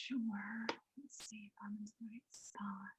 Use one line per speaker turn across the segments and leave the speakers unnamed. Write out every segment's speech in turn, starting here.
sure. Let's see if I'm in the right spot.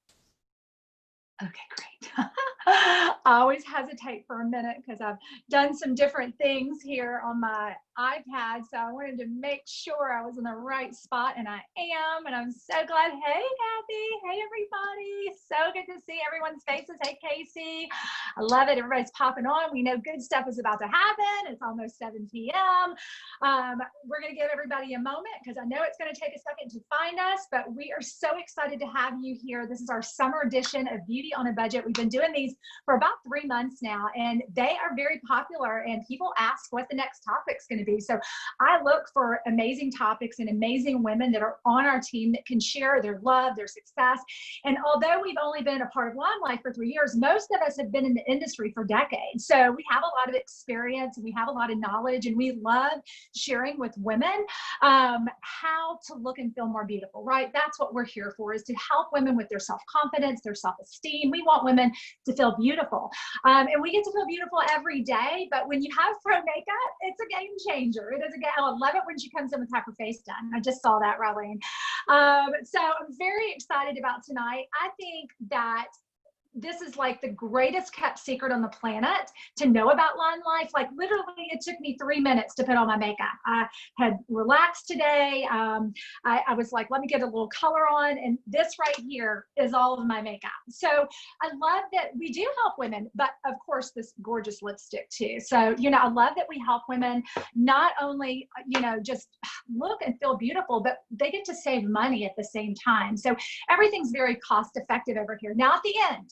Okay, great. I always hesitate for a minute because I've done some different things here on my iPad. So I wanted to make sure I was in the right spot, and I am. And I'm so glad. Hey, Kathy. Hey, everybody. So good to see everyone's faces. Hey, Casey. I love it. Everybody's popping on. We know good stuff is about to happen. It's almost 7 p.m. We're going to give everybody a moment because I know it's going to take a second to find us, but we are so excited to have you here. This is our summer edition of Beauty on a Budget. We've been doing these for about 3 months now, and they are very popular, and people ask what the next topic's going to be. So I look for amazing topics and amazing women that are on our team that can share their love, their success. And although we've only been a part of LimeLife for 3 years, most of us have been in the industry for decades. So we have a lot of experience, and we have a lot of knowledge, and we love sharing with women how to look and feel more beautiful, right? That's what we're here for, is to help women with their self-confidence, their self-esteem. We want women to feel beautiful. And we get to feel beautiful every day, but when you have pro makeup, it's a game changer. It is a game. I love it when she comes in with half her face done. I just saw that, Rahlene. So I'm very excited about tonight. I think that this is like the greatest kept secret on the planet to know about LimeLife. Like literally it took me 3 minutes to put on my makeup. I had relaxed today. I was like, let me get a little color on. And this right here is all of my makeup. So I love that we do help women, but of course this gorgeous lipstick too. So, you know, I love that we help women not only, you know, just look and feel beautiful, but they get to save money at the same time. So everything's very cost effective over here. Now at the end,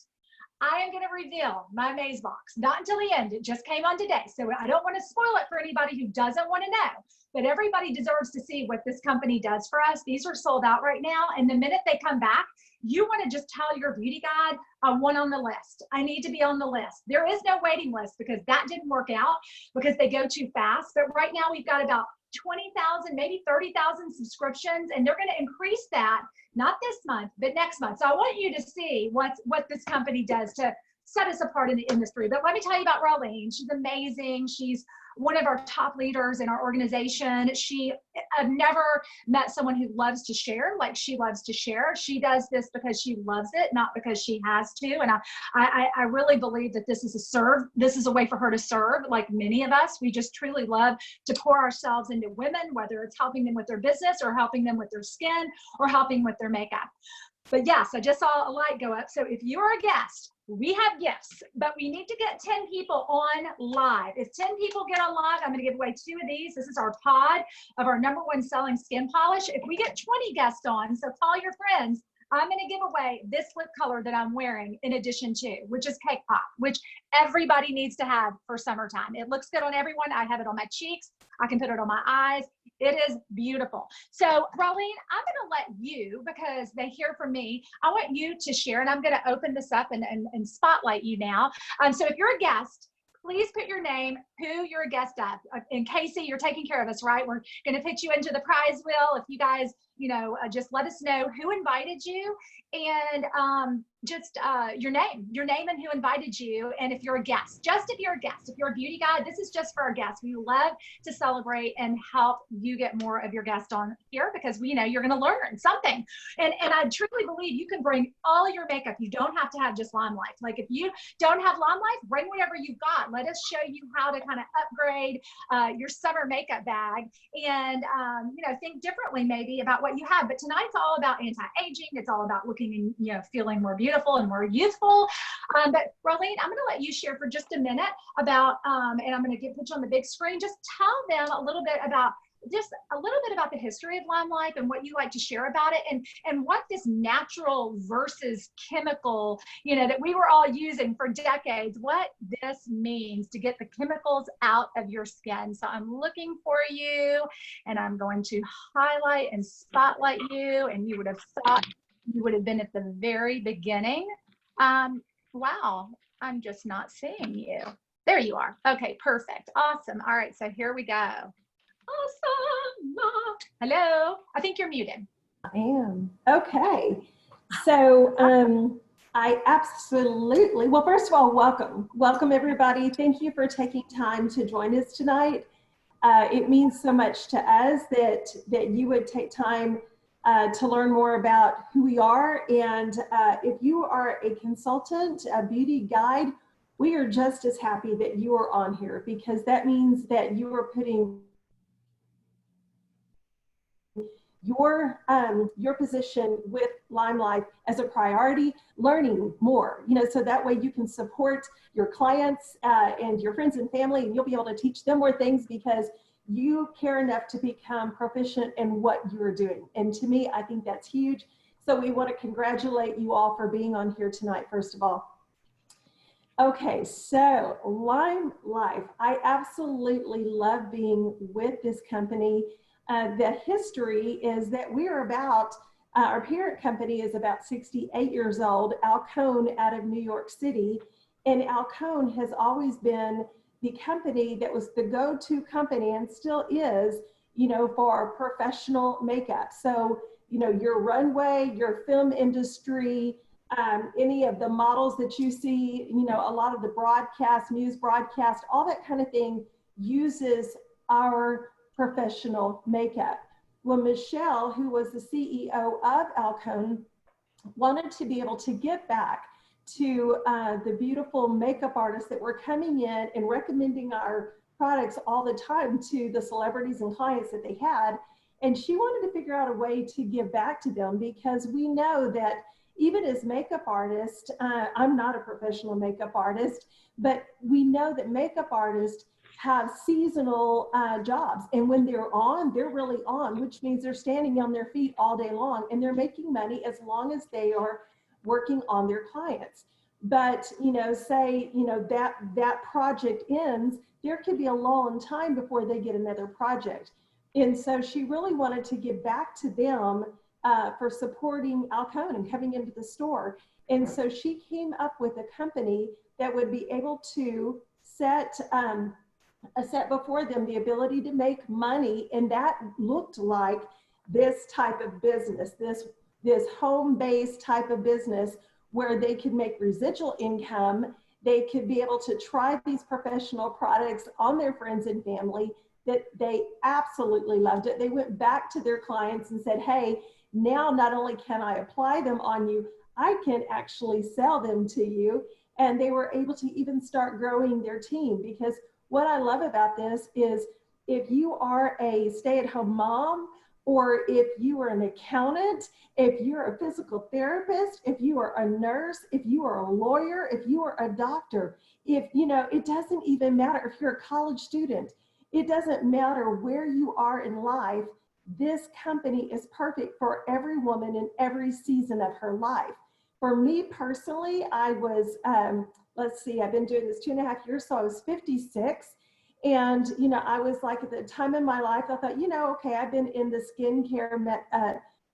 I am going to reveal my maze box. Not until the end. It just came on today. So I don't want to spoil it for anybody who doesn't want to know. But everybody deserves to see what this company does for us. These are sold out right now. And the minute they come back, you want to just tell your beauty guide, I want on the list. I need to be on the list. There is no waiting list because that didn't work out because they go too fast. But right now we've got about 20,000, maybe 30,000 subscriptions, and they're going to increase that, not this month, but next month. So I want you to see what this company does to set us apart in the industry. But let me tell you about Rahlene. She's amazing. She's one of our top leaders in our organization. I've never met someone who loves to share like she loves to share. She does this because she loves it, not because she has to. And I really believe that this is a way for her to serve, like many of us. We just truly love to pour ourselves into women, whether it's helping them with their business or helping them with their skin or helping with their makeup. But yes, I just saw a light go up. So if you're a guest, we have gifts, but we need to get 10 people on live. If 10 people get on live, I'm going to give away 2 of these. This is our pod of our #1 selling skin polish. If we get 20 guests on, so call your friends, I'm going to give away this lip color that I'm wearing in addition to, which is Cake Pop, which everybody needs to have for summertime. It looks good on everyone. I have it on my cheeks. I can put it on my eyes. It is beautiful. So Rahlene, I'm going to let you, because they hear from me, I want you to share, and I'm going to open this up and spotlight you now. So if you're a guest, please put your name, who you're a guest of. And Casey, you're taking care of us, right? We're going to put you into the prize wheel. If you guys, you know, just let us know who invited you and just your name and who invited you. And if you're a guest, just if you're a guest, if you're a beauty guide, this is just for our guests. We love to celebrate and help you get more of your guests on here because we know you're going to learn something. And I truly believe you can bring all your makeup. You don't have to have just LimeLife. Like if you don't have LimeLife, bring whatever you've got. Let us show you how to kind of upgrade your summer makeup bag and, you know, think differently maybe about what you have. But tonight's all about anti-aging. It's all about looking and, you know, feeling more beautiful and more youthful. But Rahlene, I'm going to let you share for just a minute about, and I'm going to put you on the big screen. Just tell them a little bit about the history of LimeLife and what you like to share about it, and what this natural versus chemical, you know, that we were all using for decades, what this means to get the chemicals out of your skin. So I'm looking for you, and I'm going to highlight and spotlight you, and you would have thought you would have been at the very beginning. Wow, I'm just not seeing you. There you are. Okay, perfect. Awesome. All right, so here we go. Awesome. Hello. I think you're muted.
I am. Okay. So I absolutely, well, first of all, welcome. Welcome, everybody. Thank you for taking time to join us tonight. It means so much to us that you would take time to learn more about who we are. And if you are a consultant, a beauty guide, we are just as happy that you are on here, because that means that you are putting your position with LimeLife as a priority, learning more, so that way you can support your clients and your friends and family, and you'll be able to teach them more things because you care enough to become proficient in what you're doing. And to me, I think that's huge. So we want to congratulate you all for being on here tonight, first of all. Okay, so LimeLife, I absolutely love being with this company. The history is that we are about, our parent company is about 68 years old, Alcone out of New York City. And Alcone has always been the company that was the go-to company, and still is, for professional makeup. So, your runway, your film industry, any of the models that you see, a lot of the broadcast, news broadcast, all that kind of thing uses our professional makeup. Well, Michelle, who was the CEO of Alcone, wanted to be able to give back to the beautiful makeup artists that were coming in and recommending our products all the time to the celebrities and clients that they had. And she wanted to figure out a way to give back to them, because we know that even as makeup artists, I'm not a professional makeup artist, but we know that makeup artists have seasonal jobs. And when they're on, they're really on, which means they're standing on their feet all day long, and they're making money as long as they are working on their clients. But, say, that project ends, there could be a lull in time before they get another project. And so she really wanted to give back to them for supporting Alcone and coming into the store. And so she came up with a company that would be able to set before them the ability to make money. And that looked like this type of business, this home-based type of business, where they could make residual income. They could be able to try these professional products on their friends and family that they absolutely loved it. They went back to their clients and said, hey, now not only can I apply them on you, I can actually sell them to you. And they were able to even start growing their team, because what I love about this is if you are a stay-at-home mom, or if you are an accountant, if you're a physical therapist, if you are a nurse, if you are a lawyer, if you are a doctor, it doesn't even matter if you're a college student. It doesn't matter where you are in life. This company is perfect for every woman in every season of her life. For me personally, I was, I've been doing this 2.5 years, so I was 56. And, I was like, at the time in my life, I thought, okay, I've been in the skincare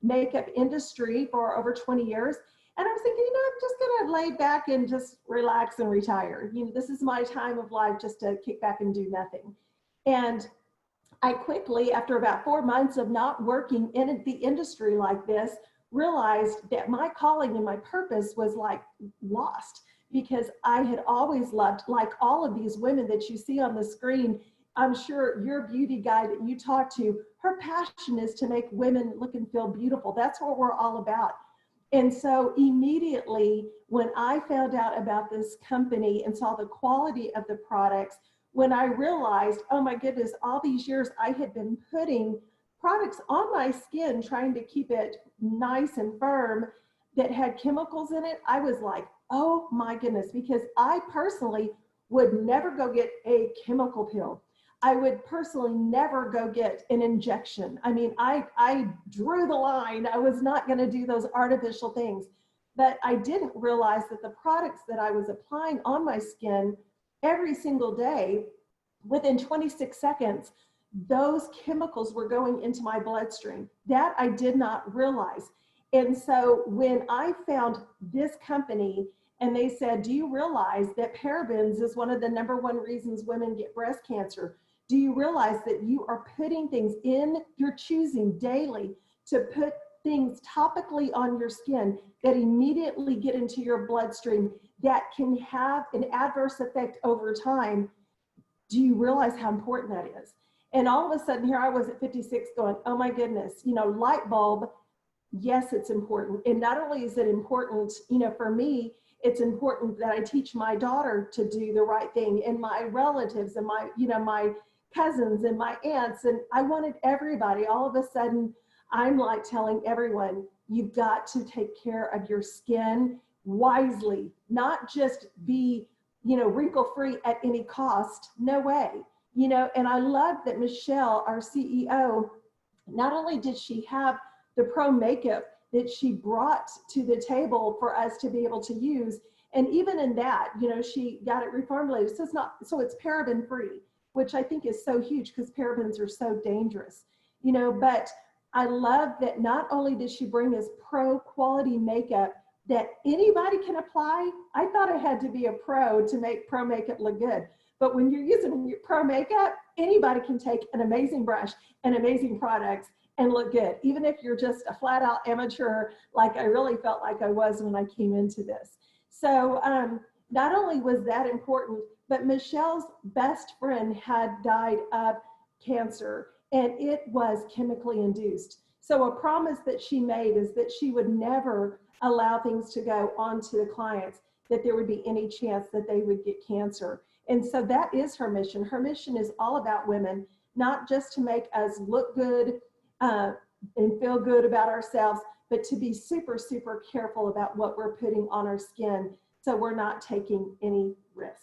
makeup industry for over 20 years. And I was thinking, I'm just going to lay back and just relax and retire. This is my time of life, just to kick back and do nothing. And I quickly, after about 4 months of not working in the industry like this, realized that my calling and my purpose was like lost, because I had always loved, like all of these women that you see on the screen. I'm sure your beauty guy that you talk to, her passion is to make women look and feel beautiful. That's what we're all about. And so immediately when I found out about this company and saw the quality of the products, when I realized, oh my goodness, all these years I had been putting products on my skin, trying to keep it nice and firm, that had chemicals in it, I was like, oh my goodness, because I personally would never go get a chemical pill. I would personally never go get an injection. I mean, I drew the line. I was not going to do those artificial things. But I didn't realize that the products that I was applying on my skin every single day, within 26 seconds, those chemicals were going into my bloodstream. That I did not realize. And so when I found this company and they said, do you realize that parabens is one of the #1 reasons women get breast cancer? Do you realize that you are putting things in, you're choosing daily to put things topically on your skin that immediately get into your bloodstream that can have an adverse effect over time? Do you realize how important that is? And all of a sudden, here I was at 56 going, oh my goodness, light bulb. yes, it's important. And not only is it important, you know, for me, it's important that I teach my daughter to do the right thing, and my relatives and my, you know, my cousins and my aunts. And I wanted everybody, all of a sudden, I'm like telling everyone, you've got to take care of your skin wisely, not just be, you know, wrinkle free at any cost. No way. You know, and I love that Michelle, our CEO, not only did she have the pro makeup that she brought to the table for us to be able to use, and even in that, you know, she got it reformulated. So it's not, so it's paraben free, which I think is so huge because parabens are so dangerous, you know. But I love that not only did she bring us pro quality makeup that anybody can apply. I thought I had to be a pro to make pro makeup look good. But when you're using your pro makeup, anybody can take an amazing brush and amazing products and look good, even if you're just a flat out amateur, like I really felt like I was when I came into this. So not only was that important, but Michelle's best friend had died of cancer, and it was chemically induced. So a promise that she made is that she would never allow things to go on to the clients, that there would be any chance that they would get cancer. And so that is her mission. Her mission is all about women, not just to make us look good and feel good about ourselves, but to be super, super careful about what we're putting on our skin so we're not taking any risk.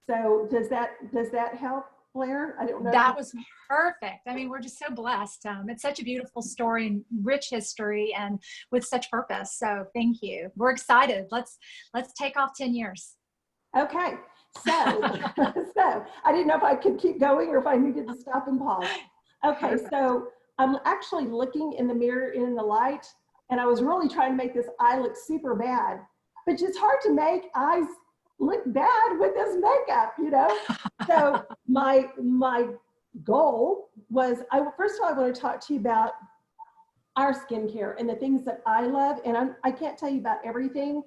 So does that help, Blair? I don't know.
That was perfect. I mean, we're just so blessed. It's such a beautiful story and rich history and with such purpose. So thank you. We're excited. Let's take off 10 years.
Okay. So, so I didn't know if I could keep going or if I needed to stop and pause. Okay.
Perfect.
So I'm actually looking in the mirror in the light, and I was really trying to make this eye look super bad, but it's hard to make eyes look bad with this makeup, you know? So my goal was, first of all, I want to talk to you about our skincare and the things that I love. And I can't tell you about everything,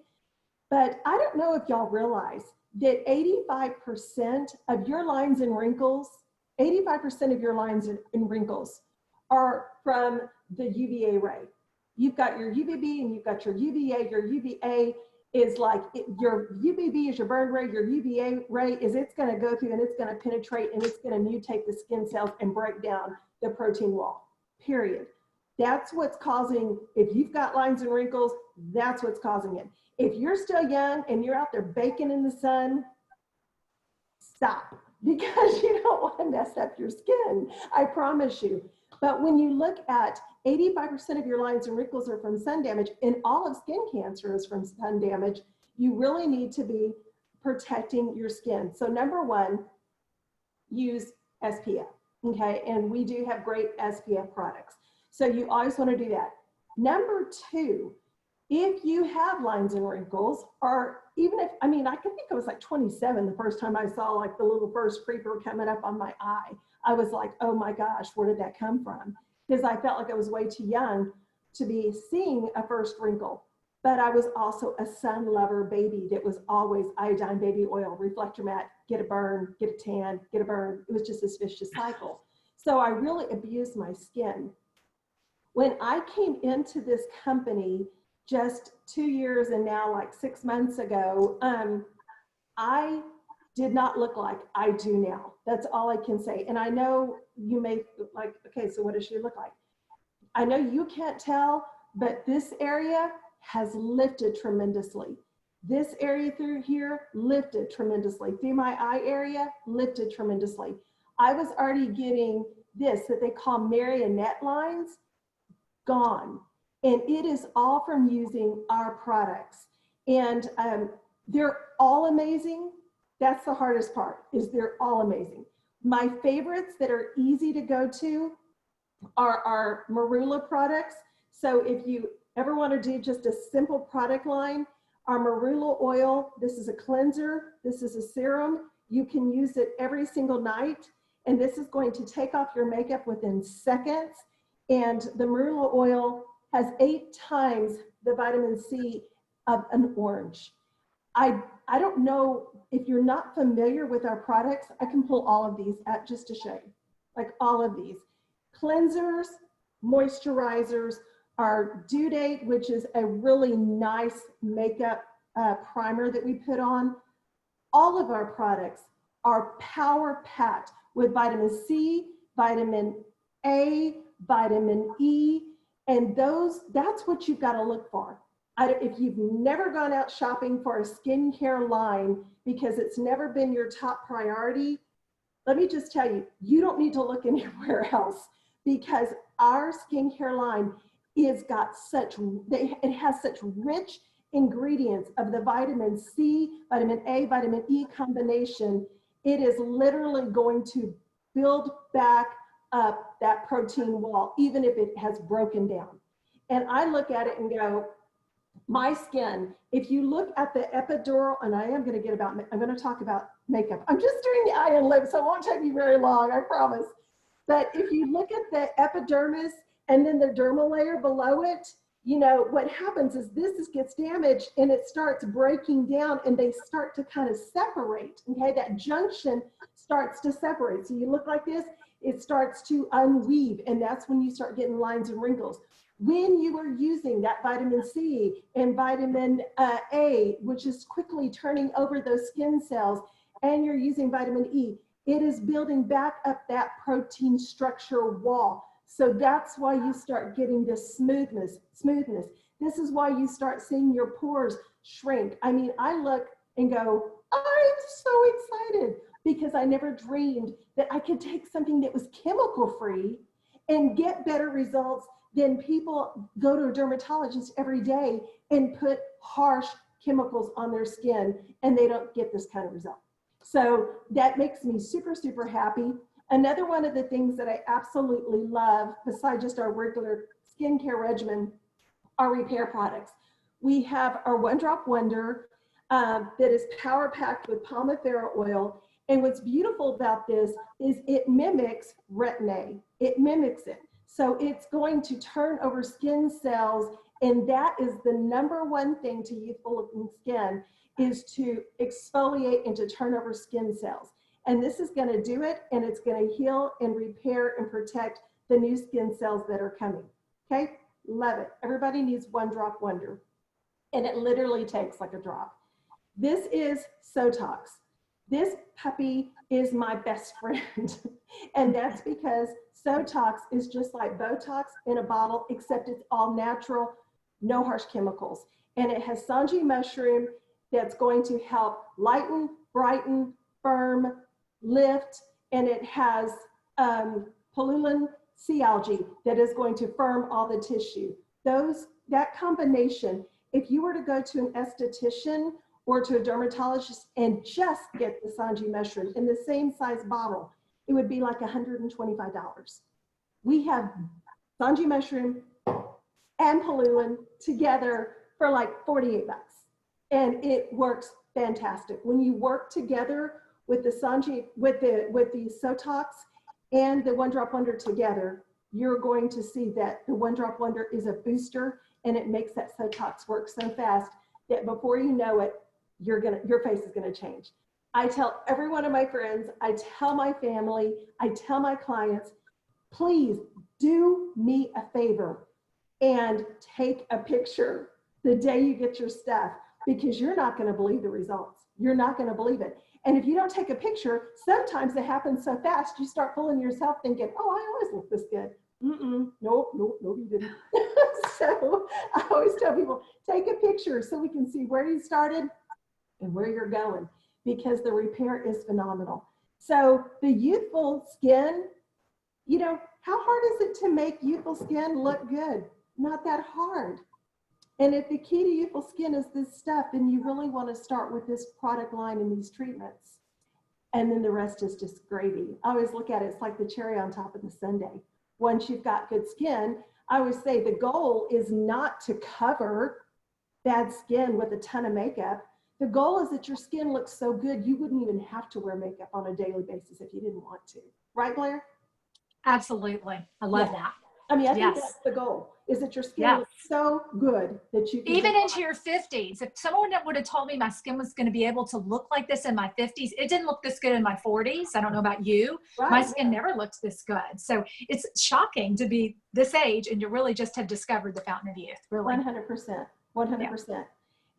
but I don't know if y'all realize that 85% of your lines and wrinkles, 85% of your lines and wrinkles are from the UVA ray. You've got your UVB and you've got your UVA. Your UVA is like, your UVB is your burn ray. Your UVA ray is, it's going to go through and it's going to penetrate and it's going to mutate the skin cells and break down the protein wall, period. That's what's causing, if you've got lines and wrinkles, that's what's causing it. If you're still young and you're out there baking in the sun, stop, because you don't want to mess up your skin, I promise you. But when you look at 85% of your lines and wrinkles are from sun damage, and all of skin cancer is from sun damage, you really need to be protecting your skin. So number one, use SPF, okay? And we do have great SPF products. So you always want to do that. Number two, if you have lines and wrinkles, or even if, I mean, I can think I was like 27 the first time I saw like the little first creeper coming up on my eye. I was like, oh my gosh, where did that come from? Because I felt like I was way too young to be seeing a first wrinkle. But I was also a sun lover baby that was always iodine baby oil, reflector matte, get a burn, get a tan, get a burn. It was just this vicious cycle. So I really abused my skin. When I came into this company just 2 years and now like 6 months ago, I did not look like I do now. That's all I can say. And I know you may like, okay, so what does she look like? I know you can't tell, but this area has lifted tremendously. This area through here lifted tremendously. Through my eye area, lifted tremendously. I was already getting this that they call marionette lines, gone. And it is all from using our products. And they're all amazing. That's the hardest part, is they're all amazing. My favorites that are easy to go to are our Marula products. So if you ever want to do just a simple product line, our Marula oil, this is a cleanser, this is a serum. You can use it every single night, and this is going to take off your makeup within seconds. And the Marula oil has 8 times the vitamin C of an orange. I don't know if you're not familiar with our products. I can pull all of these out just to show you, like all of these. Cleansers, moisturizers, our Due Date, which is a really nice makeup primer that we put on. All of our products are power packed with vitamin C, vitamin A, vitamin E, and that's what you've got to look for. If you've never gone out shopping for a skincare line because it's never been your top priority, let me just tell you, you don't need to look anywhere else, because our skincare line it has such rich ingredients of the vitamin C, vitamin A, vitamin E combination. It is literally going to build back up that protein wall, even if it has broken down. And I look at it and go, my skin, if you look at the epidural, and I'm going to talk about makeup. I'm just doing the eye and lips, so it won't take me very long, I promise. But if you look at the epidermis and then the dermal layer below it, you know, what happens is this gets damaged and it starts breaking down and they start to kind of separate, okay? That junction starts to separate. So you look like this, it starts to unweave, and that's when you start getting lines and wrinkles. When you are using that vitamin C and vitamin A, which is quickly turning over those skin cells, and you're using vitamin E, it is building back up that protein structure wall. So that's why you start getting this smoothness. This is why you start seeing your pores shrink. I mean, I look and go, I'm so excited, because I never dreamed that I could take something that was chemical free and get better results than people go to a dermatologist every day and put harsh chemicals on their skin and they don't get this kind of result. So that makes me super, super happy. Another one of the things that I absolutely love, besides just our regular skincare regimen, are repair products. We have our One Drop Wonder that is power packed with Palmifera oil. And what's beautiful about this is it mimics Retin-A. It mimics it. So it's going to turn over skin cells, and that is the number one thing to youthful looking skin, is to exfoliate and to turn over skin cells. And this is going to do it, and it's going to heal and repair and protect the new skin cells that are coming. Okay, love it. Everybody needs One Drop Wonder, and it literally takes like a drop. This is Sotox. This puppy is my best friend, and that's because Sotox is just like Botox in a bottle, except it's all natural, no harsh chemicals. And it has Sanji mushroom that's going to help lighten, brighten, firm, lift, and it has Pullulan sea algae that is going to firm all the tissue. That combination, if you were to go to an esthetician or to a dermatologist and just get the Sanji mushroom in the same size bottle, it would be like $125. We have Sanji mushroom and Pullulan together for like 48 bucks. And it works fantastic. When you work together with the Sanji, with the Sotox and the One Drop Wonder together, you're going to see that the One Drop Wonder is a booster, and it makes that Sotox work so fast that before you know it, your face is gonna change. I tell every one of my friends, I tell my family, I tell my clients, please do me a favor and take a picture the day you get your stuff, because you're not gonna believe the results. You're not gonna believe it. And if you don't take a picture, sometimes it happens so fast, you start fooling yourself thinking, oh, I always look this good. Nope, you didn't. So I always tell people, take a picture so we can see where you started and where you're going, because the repair is phenomenal. So the youthful skin, you know, how hard is it to make youthful skin look good? Not that hard. And if the key to youthful skin is this stuff, then you really want to start with this product line and these treatments. And then the rest is just gravy. I always look at it, it's like the cherry on top of the sundae. Once you've got good skin, I always say the goal is not to cover bad skin with a ton of makeup. The goal is that your skin looks so good, you wouldn't even have to wear makeup on a daily basis if you didn't want to. Right, Blair?
Absolutely. I love that.
I mean, I think
Yes.
that's the goal, is that your skin
Yes.
looks so good that you can
Even into your 50s. If someone would have told me my skin was going to be able to look like this in my 50s, it didn't look this good in my 40s. I don't know about you.
right,
My skin never looked this good. So it's shocking to be this age and you really just have discovered the fountain of youth, really.
100%, 100%.
Yeah.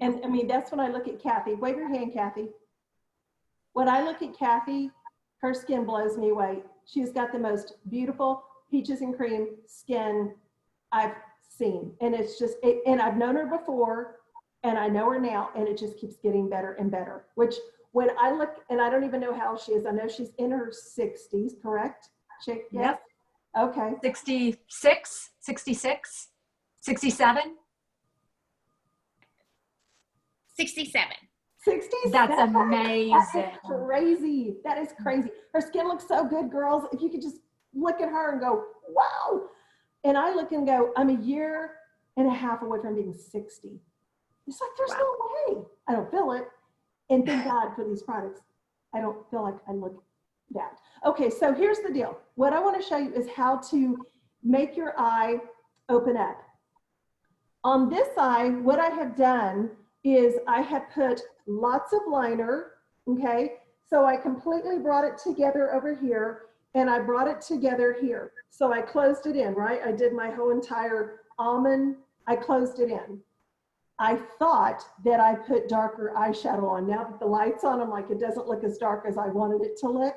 And I mean, that's when I look at Kathy. Wave your hand, Kathy. When I look at Kathy, her skin blows me away. She's got the most beautiful peaches and cream skin I've seen. And it's just, and I've known her before and I know her now, and it just keeps getting better and better, which when I look, and I don't even know how old she is. I know she's in her 60s, correct? Yes?
Yep.
Okay.
66, 66, 67.
67.
67.
That's amazing.
That is crazy. That is crazy. Her skin looks so good, girls. If you could just look at her and go, wow. And I look and go, I'm a year and a half away from being 60. It's like, there's no way. I don't feel it. And thank God for these products. I don't feel like I look that. Okay, so here's the deal. What I want to show you is how to make your eye open up. On this eye, what I have done is I have put lots of liner, okay? So I completely brought it together over here, and I brought it together here. So I closed it in, right? I did my whole entire almond, I closed it in. I thought that I put darker eyeshadow on. Now that the light's on, I'm like, it doesn't look as dark as I wanted it to look.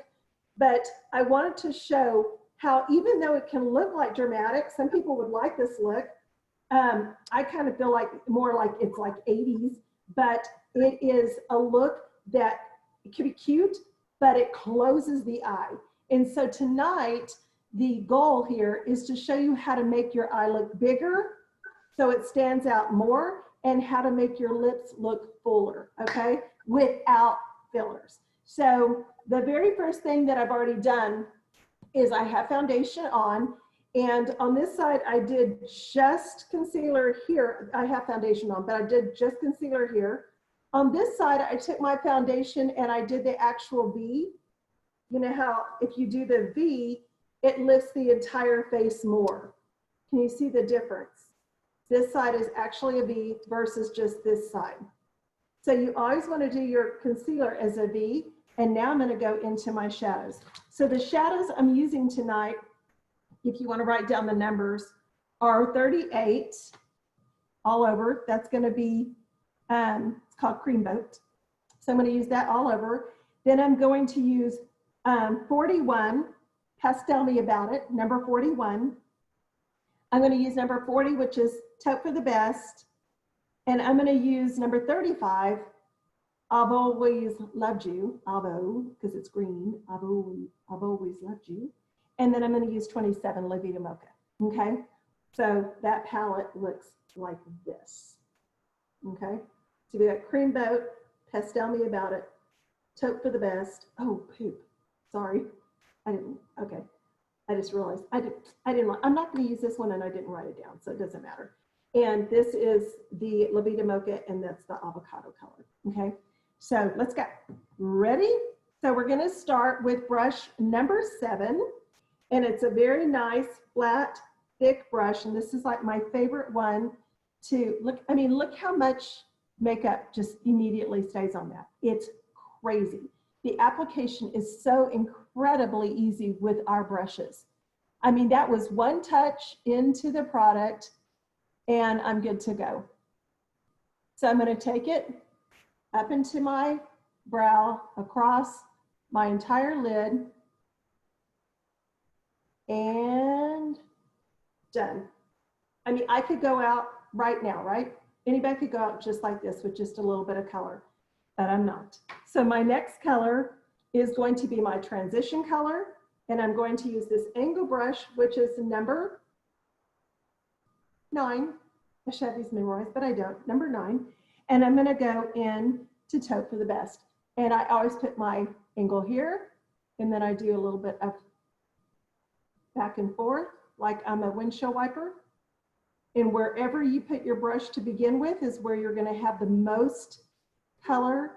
But I wanted to show how, even though it can look like dramatic, some people would like this look. I kind of feel like more like it's like 80s, but it is a look that it can be cute, but it closes the eye. And so tonight, the goal here is to show you how to make your eye look bigger so it stands out more, and how to make your lips look fuller, okay, without fillers. So the very first thing that I've already done is I have foundation on, and on this side I did just concealer here. I have foundation on, but I did just concealer here. On this side, I took my foundation and I did the actual V. You know how if you do the V, it lifts the entire face more. Can you see the difference? This side is actually a V versus just this side. So you always want to do your concealer as a V. And now I'm going to go into my shadows. So the shadows I'm using tonight, if you want to write down the numbers, are 38 all over. That's going to be, it's called Cream Boat. So I'm going to use that all over. Then I'm going to use 41, Pastel Me About It, number 41. I'm going to use number 40, which is Taupe for the Best. And I'm going to use number 35, I've Always Loved You, Avo, because it's green. I've always loved you. And then I'm going to use 27, La Vida Mocha. Okay? So that palette looks like this. Okay? So we got Cream Boat, Pastel Me About It, Taupe for the Best. Oh, poop. Sorry. I didn't. Okay. I just realized I'm not going to use this one, and I didn't write it down, so it doesn't matter. And this is the La Vida Mocha, and that's the avocado color. Okay, so let's go. Ready? So we're going to start with brush number 7, and it's a very nice, flat, thick brush, and this is like my favorite one to look. I mean, look how much makeup just immediately stays on that. It's crazy. The application is so incredibly easy with our brushes. I mean, that was one touch into the product and I'm good to go. So I'm going to take it up into my brow, across my entire lid, and done. I mean, I could go out right now, right? Anybody could go out just like this with just a little bit of color, but I'm not. So my next color is going to be my transition color, and I'm going to use this angle brush, which is number 9. I should have these memorized, but I don't. Number 9. And I'm going to go in to Taupe for the Best. And I always put my angle here, and then I do a little bit of back and forth, like I'm a windshield wiper. And wherever you put your brush to begin with is where you're going to have the most color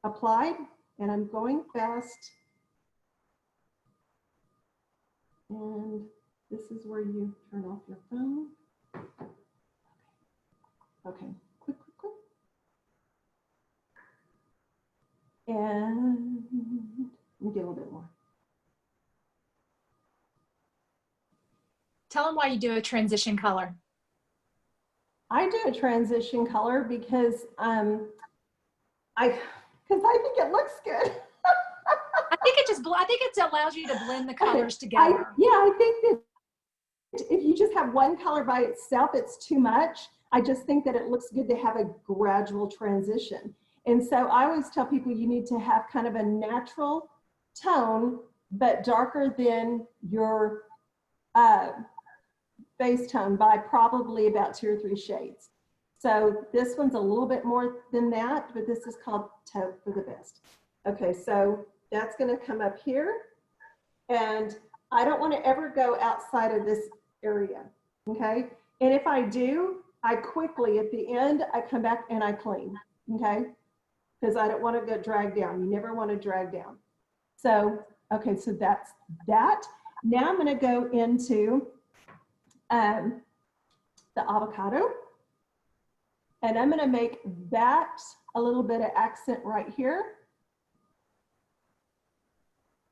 applied. And I'm going fast. And this is where you turn off your phone. Okay, quick, quick, quick. And let me get a little bit more.
Tell them why you do a transition color.
I do a transition color because I think it looks good.
I think it allows you to blend the colors together.
I think that if you just have one color by itself, it's too much. I just think that it looks good to have a gradual transition. And so I always tell people you need to have kind of a natural tone, but darker than your base tone by probably about 2 or 3 shades. So this one's a little bit more than that, but this is called Taupe for the Best. Okay, so that's gonna come up here. And I don't wanna ever go outside of this area, okay? And if I do, I quickly, at the end, I come back and I clean, okay? Because I don't wanna go drag down. You never wanna drag down. So, okay, so that's that. Now I'm gonna go into the avocado. And I'm gonna make that a little bit of accent right here.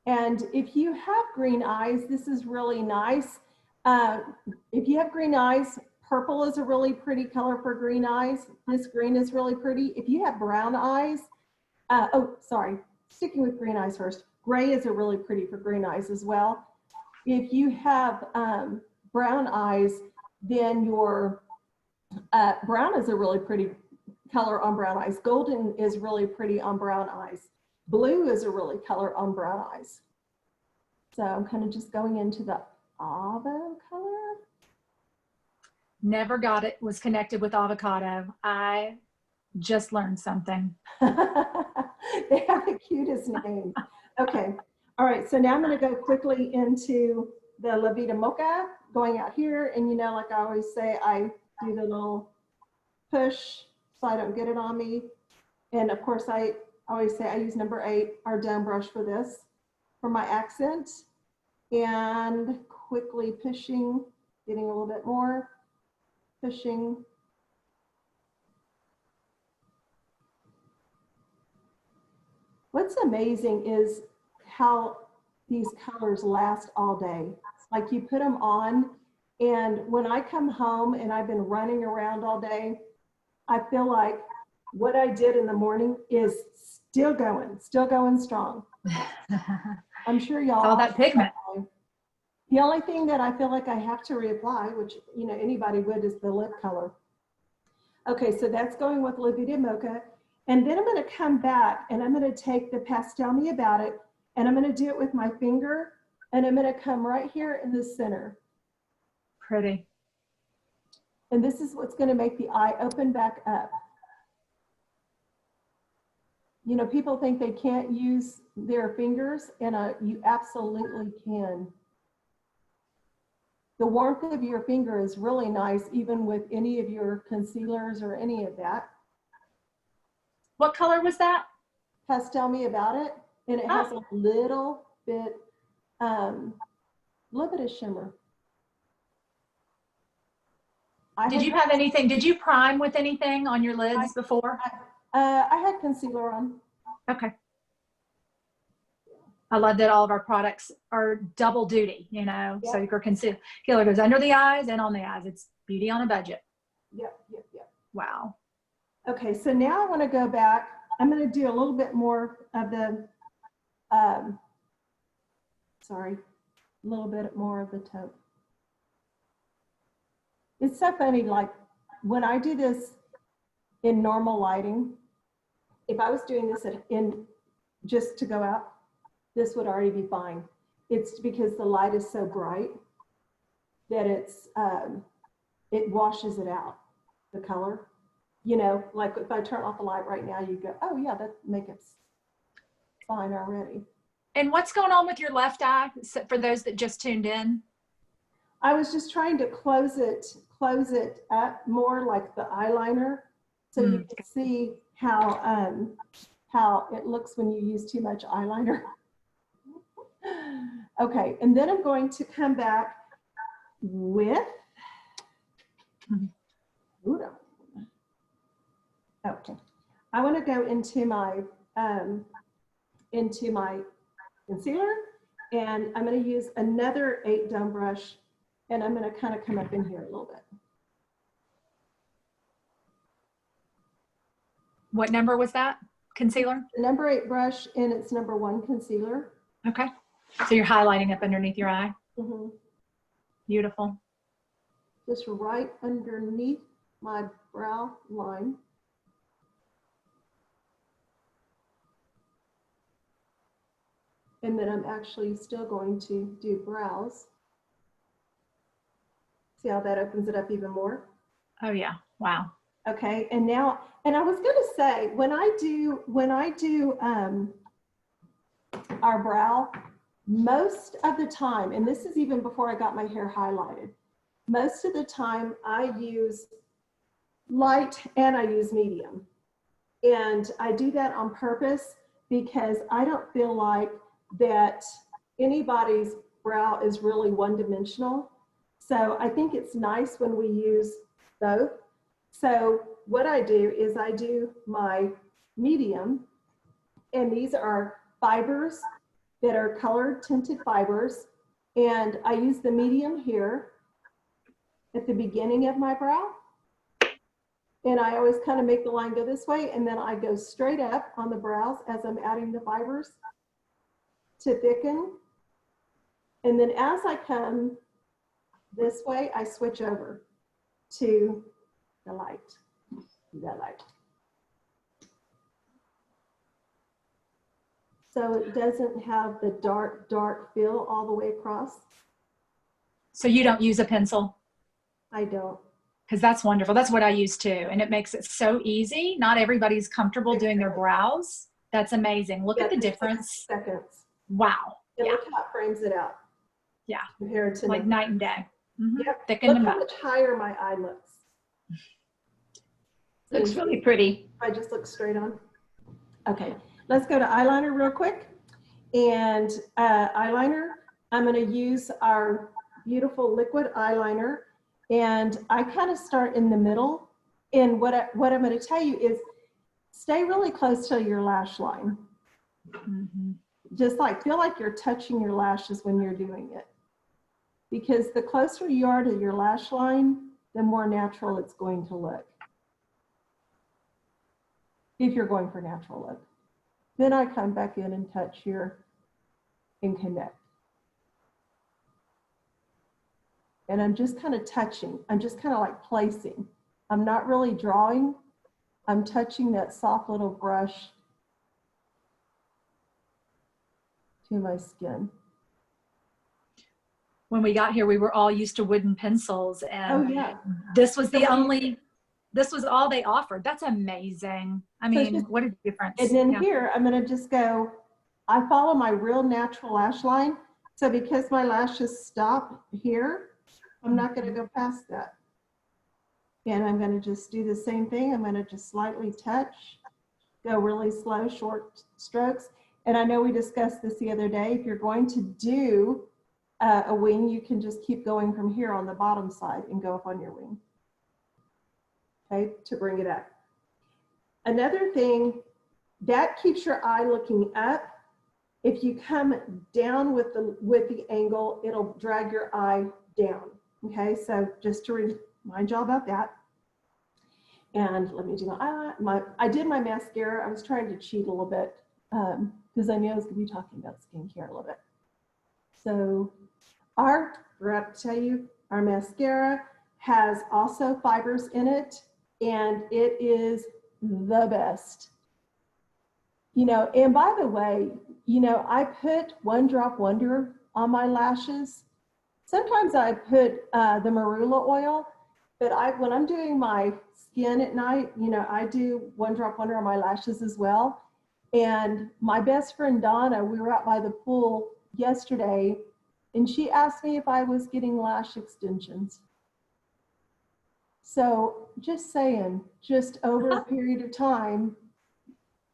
And if you have green eyes, this is really nice. If you have green eyes, purple is a really pretty color for green eyes. This green is really pretty. If you have brown eyes, sticking with green eyes first, gray is a really pretty for green eyes as well. If you have brown eyes, then your brown is a really pretty color on brown eyes. Golden is really pretty on brown eyes. Blue is a really color on brown eyes. So I'm kind of just going into the avocado color.
Never got it was connected with avocado. I just learned something.
They have the cutest name. Okay. All right. So now I'm going to go quickly into the La Vida Mocha, going out here. And, you know, like I always say, I do the little push so I don't get it on me. And of course, I always say I use number 8, our dome brush for this, for my accent. And quickly pushing, getting a little bit more, pushing. What's amazing is how these colors last all day. Like you put them on, and when I come home and I've been running around all day, I feel like what I did in the morning is still going strong. I'm sure y'all
all that pigment.
The only thing that I feel like I have to reapply, which, you know, anybody would, is the lip color. Okay, so that's going with La Vida Mocha. And then I'm going to come back and I'm going to take the Pastel Me About It, and I'm going to do it with my finger, and I'm going to come right here in the center.
Pretty.
And this is what's going to make the eye open back up. You know, people think they can't use their fingers, and you absolutely can. The warmth of your finger is really nice, even with any of your concealers or any of that.
What color was that?
Pastel Me About It, and it has a little bit of shimmer.
Did you have anything? Did you prime with anything on your lids before?
I had concealer on.
Okay. I love that all of our products are double duty, you know,
Yep.
so your concealer goes under the eyes and on the eyes. It's beauty on a budget.
Yep.
Wow.
Okay, so now I want to go back. I'm going to do a little bit more of the, a little bit more of the taupe. It's so funny, like when I do this in normal lighting, if I was doing this just to go out, this would already be fine. It's because the light is so bright that it washes it out, the color. You know, like if I turn off the light right now, you go, oh yeah, that makeup's fine already.
And what's going on with your left eye for those that just tuned in?
I was just trying to close it up more like the eyeliner, so you can see how it looks when you use too much eyeliner. Okay, and then I'm going to come back with,
Mhm.
hold on. Okay, I want to go into my concealer, and I'm going to use another 8 Dome brush, and I'm going to kind of come up in here a little bit.
What number was that? Concealer?
The number 8 brush, and it's number 1 concealer.
Okay. So you're highlighting up underneath your eye.
Mm-hmm.
Beautiful.
Just right underneath my brow line. And then I'm actually still going to do brows. See how that opens it up even more?
Oh yeah. Wow.
Okay, and now, and I was gonna say, when I do our brow, most of the time, and this is even before I got my hair highlighted, most of the time I use light and I use medium. And I do that on purpose because I don't feel like that anybody's brow is really one-dimensional. So I think it's nice when we use both. So what I do is I do my medium, and these are fibers that are colored tinted fibers. And I use the medium here at the beginning of my brow. And I always kind of make the line go this way, and then I go straight up on the brows as I'm adding the fibers to thicken. And then as I come this way, I switch over to the light. So it doesn't have the dark, dark feel all the way across.
So you don't use a pencil?
I don't.
Because that's wonderful. That's what I use too. And it makes it so easy. Not everybody's comfortable doing their brows. That's amazing. Look at the difference.
Seconds.
Wow.
And
Yeah.
look how it frames it out.
Yeah.
Compared to
like night and day. Mm-hmm.
Yep.
Thicken them
Look how
up.
much higher my eye looks.
Looks really pretty.
I just look straight on. Okay, let's go to eyeliner real quick. And eyeliner, I'm going to use our beautiful liquid eyeliner. And I kind of start in the middle. And what I'm going to tell you is stay really close to your lash line.
Mm-hmm.
Just like, feel like you're touching your lashes when you're doing it. Because the closer you are to your lash line, the more natural it's going to look. If you're going for natural look. Then I come back in and touch here and connect. And I'm just kind of touching. I'm just kind of like placing. I'm not really drawing. I'm touching that soft little brush to my skin.
When we got here, we were all used to wooden pencils, and
Oh yeah.
this was this was all they offered. That's amazing. I mean, what a difference.
And then here, I'm going to just go, I follow my real natural lash line. So because my lashes stop here, I'm not going to go past that. And I'm going to just do the same thing. I'm going to just slightly touch, go really slow, short strokes. And I know we discussed this the other day. If you're going to do a wing, you can just keep going from here on the bottom side and go up on your wing. Okay, to bring it up. Another thing that keeps your eye looking up. If you come down with the angle, it'll drag your eye down. Okay, so just to remind y'all about that. And let me do I did my mascara. I was trying to cheat a little bit because I knew I was going to be talking about skincare a little bit. So I forgot to tell you, our mascara has also fibers in it, and it is the best. You know, and by the way, you know, I put One Drop Wonder on my lashes. Sometimes I put the marula oil, but when I'm doing my skin at night, you know, I do One Drop Wonder on my lashes as well. And my best friend Donna, we were out by the pool yesterday, and she asked me if I was getting lash extensions. So just saying, just over a period of time,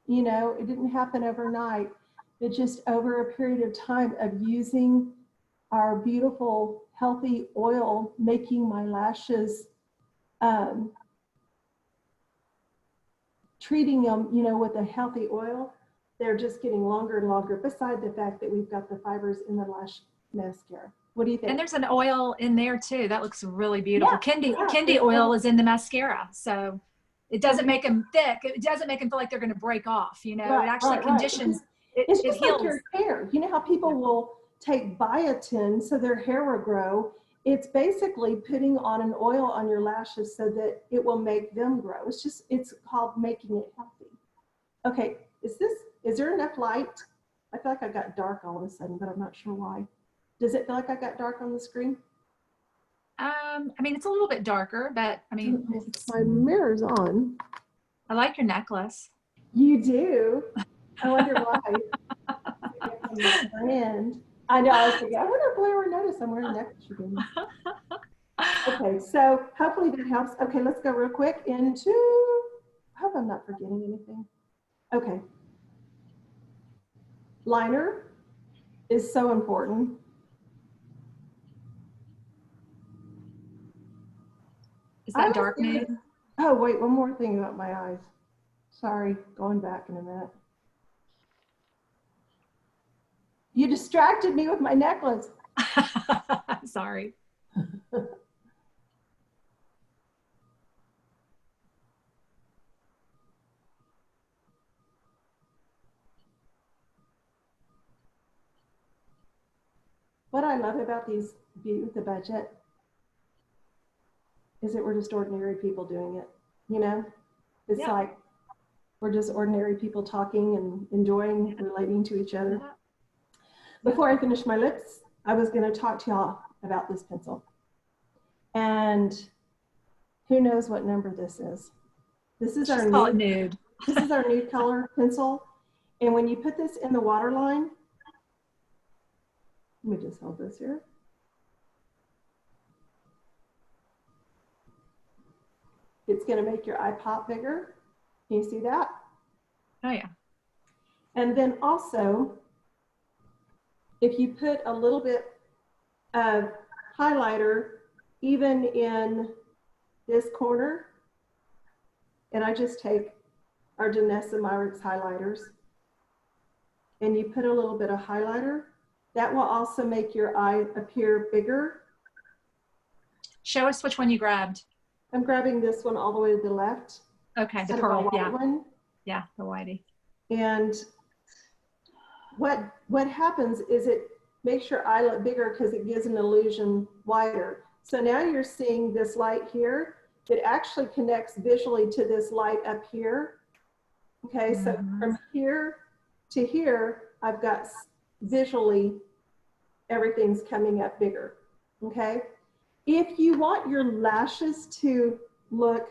you know, it didn't happen overnight, but just over a period of time of using our beautiful, healthy oil, making my lashes, treating them, you know, with a healthy oil, they're just getting longer and longer, beside the fact that we've got the fibers in the lash mascara. What do you think?
And there's an oil in there too. That looks really beautiful.
Yeah,
Kendi oil is in the mascara. So it doesn't make them thick. It doesn't make them feel like they're going to break off. You know, it actually conditions,
it's
it
just
heals.
like your hair. You know how people will take biotin so their hair will grow? It's basically putting on an oil on your lashes so that it will make them grow. It's called making it healthy. Okay, is there enough light? I feel like I got dark all of a sudden, but I'm not sure why. Does it feel like I got dark on the screen?
I mean, it's a little bit darker, but I mean,
My mirror's on.
I like your necklace.
You do? I wonder why. Brand. I know, I was thinking, I wonder if Blair would notice I'm wearing a necklace again. Okay, so hopefully that helps. Okay, let's go real quick into, I hope I'm not forgetting anything. Okay. Liner is so important.
Is that dark nude?
Oh, wait, one more thing about my eyes. Sorry, going back in a minute. You distracted me with my necklace.
Sorry.
What I love about these Beauty with the Budget is that we're just ordinary people doing it, you know? It's like we're just ordinary people talking and enjoying, relating to each other. Before I finish my lips, I was going to talk to y'all about this pencil. And who knows what number this is? This is our
nude.
This is our nude color pencil. And when you put this in the waterline, let me just hold this here. It's going to make your eye pop bigger. Can you see that?
Oh, yeah.
And then also, if you put a little bit of highlighter even in this corner, and I just take our Danessa Myricks highlighters, and you put a little bit of highlighter, that will also make your eye appear bigger.
Show us which one you grabbed.
I'm grabbing this one all the way to the left.
Okay, the pearl, yeah.
One.
Yeah, the whitey.
And what happens is it makes your eye look bigger because it gives an illusion wider. So now you're seeing this light here. It actually connects visually to this light up here. Okay, so from here to here, I've got visually everything's coming up bigger. Okay. If you want your lashes to look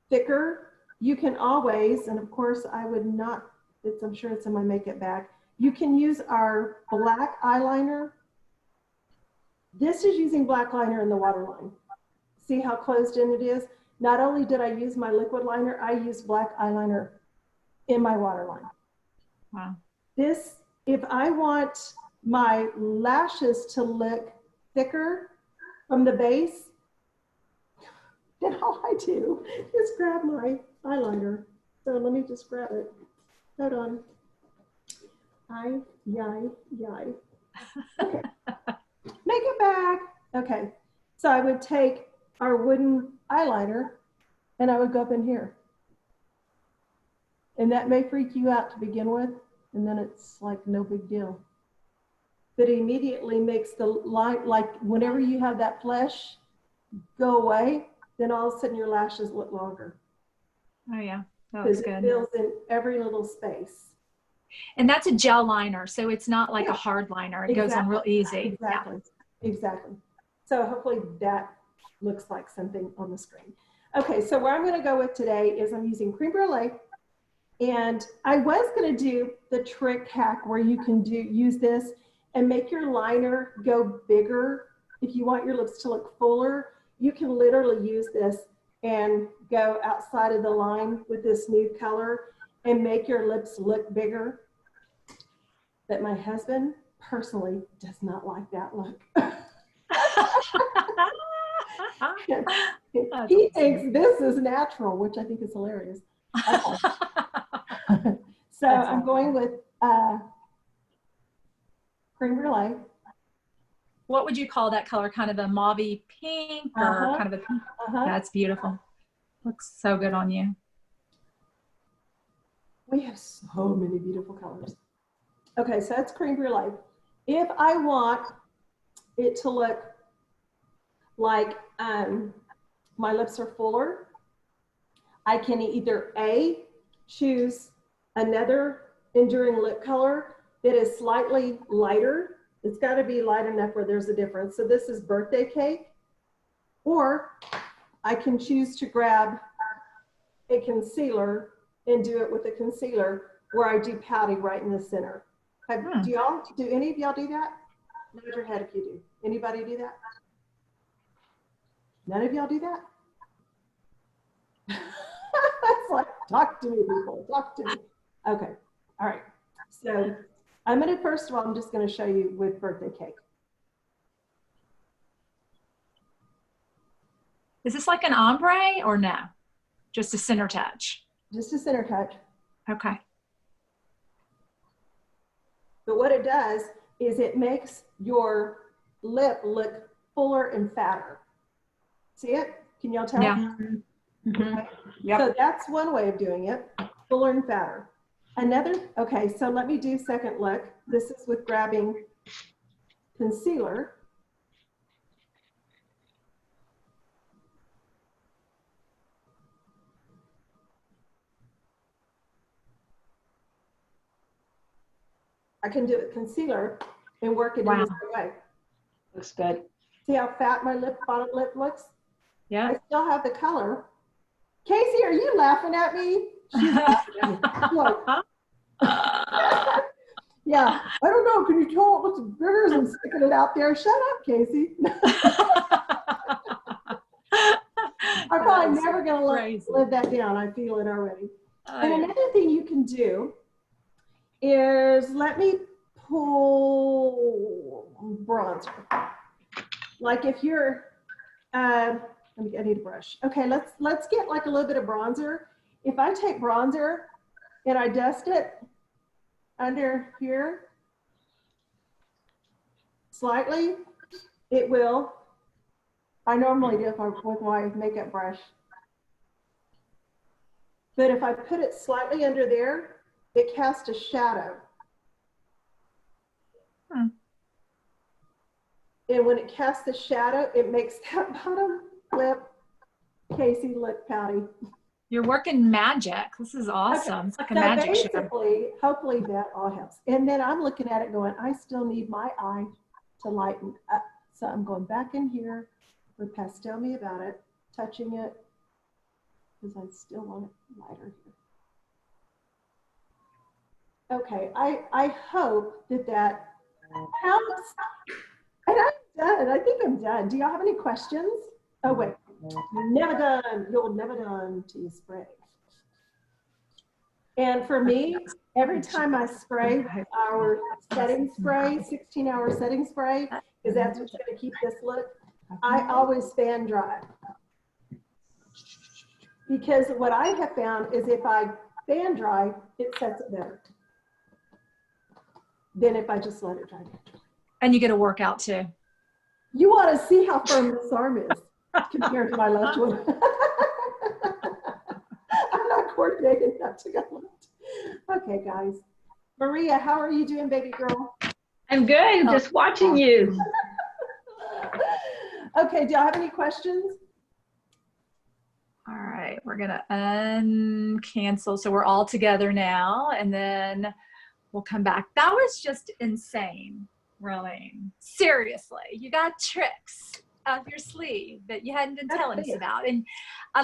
thicker, you can always, and of course I would not, I'm sure it's in my makeup bag, you can use our black eyeliner. This is using black liner in the waterline. See how closed in it is? Not only did I use my liquid liner, I used black eyeliner in my waterline.
Wow.
This, if I want my lashes to look thicker from the base, then all I do is grab my eyeliner. So let me just grab it. Hold on. Okay. Makeup bag. Okay. So I would take our wooden eyeliner and I would go up in here. And that may freak you out to begin with, and then it's like no big deal. But it immediately makes the light, like whenever you have that flesh go away, then all of a sudden your lashes look longer.
Oh yeah, that was good.
It fills in every little space.
And that's a gel liner, so it's not like a hard liner. It goes on real easy.
Exactly, exactly. So hopefully that looks like something on the screen. Okay, so where I'm gonna go with today is I'm using creme brulee. And I was gonna do the trick hack where you can use this and make your liner go bigger. If you want your lips to look fuller, you can literally use this and go outside of the line with this nude color and make your lips look bigger. But my husband personally does not like that look. He thinks this is natural, which I think is hilarious. Okay. So I'm going with creme brulee.
What would you call that color? Kind of a mauve pink or kind of a pink? That's beautiful. Looks so good on you.
We have so many beautiful colors. Okay, so that's creme brulee. If I want it to look like my lips are fuller, I can either A, choose another enduring lip color that is slightly lighter. It's got to be light enough where there's a difference. So this is birthday cake. Or I can choose to grab a concealer and do it with a concealer where I do pouty right in the center. Do any of y'all do that? Nod your head if you do. Anybody do that? None of y'all do that? It's like, talk to me, people, talk to me. Okay, all right. So I'm gonna, first of all, I'm just gonna show you with birthday cake.
Is this like an ombre or no? Just a center touch?
Just a center touch.
Okay.
But what it does is it makes your lip look fuller and fatter. See it? Can y'all tell?
Yeah.
Okay.
Yep.
So that's one way of doing it, fuller and fatter. Another, okay, so let me do second look. This is with grabbing concealer. I can do it with concealer and work it in the same way.
Looks good.
See how fat my bottom lip looks?
Yeah.
I still have the color. Casey, are you laughing at me? She's laughing at me. Look. Yeah, I don't know. Can you tell it looks bigger as I'm sticking it out there? Shut up, Casey. I'm probably never going to live that down. I feel it already. And another thing you can do is, let me pull bronzer. Like if you're, I need a brush. Okay, let's get like a little bit of bronzer. If I take bronzer and I dust it under here slightly, it will. I normally do it with my makeup brush. But if I put it slightly under there, it casts a shadow. And when it casts the shadow, it makes that bottom lip, Casey, look pouty.
You're working magic. This is awesome.
Okay.
It's like a
So
magic
basically, hopefully that all helps. And then I'm looking at it going, I still need my eye to lighten up. So I'm going back in here with Pastel Me About It, touching it, because I still want it lighter here. Okay, I hope that helps. And I'm done. I think I'm done. Do y'all have any questions? Oh, wait. Never done. You're never done till you spray. And for me, every time I spray our setting spray, 16-hour setting spray, because that's what's going to keep this look, I always fan dry. Because what I have found is if I fan dry, it sets it better than if I just let it dry naturally.
And you get a workout too.
You want to see how firm this arm is compared to my left one. I'm not coordinated enough to go left. Okay, guys. Maria, how are you doing, baby girl?
I'm good. Just watching you.
Okay, do y'all have any questions?
All right, we're gonna uncancel. So we're all together now, and then we'll come back. That was just insane, Rahlene. Seriously, you got tricks. up your sleeve that you hadn't been
That's
telling us
it.
about. And I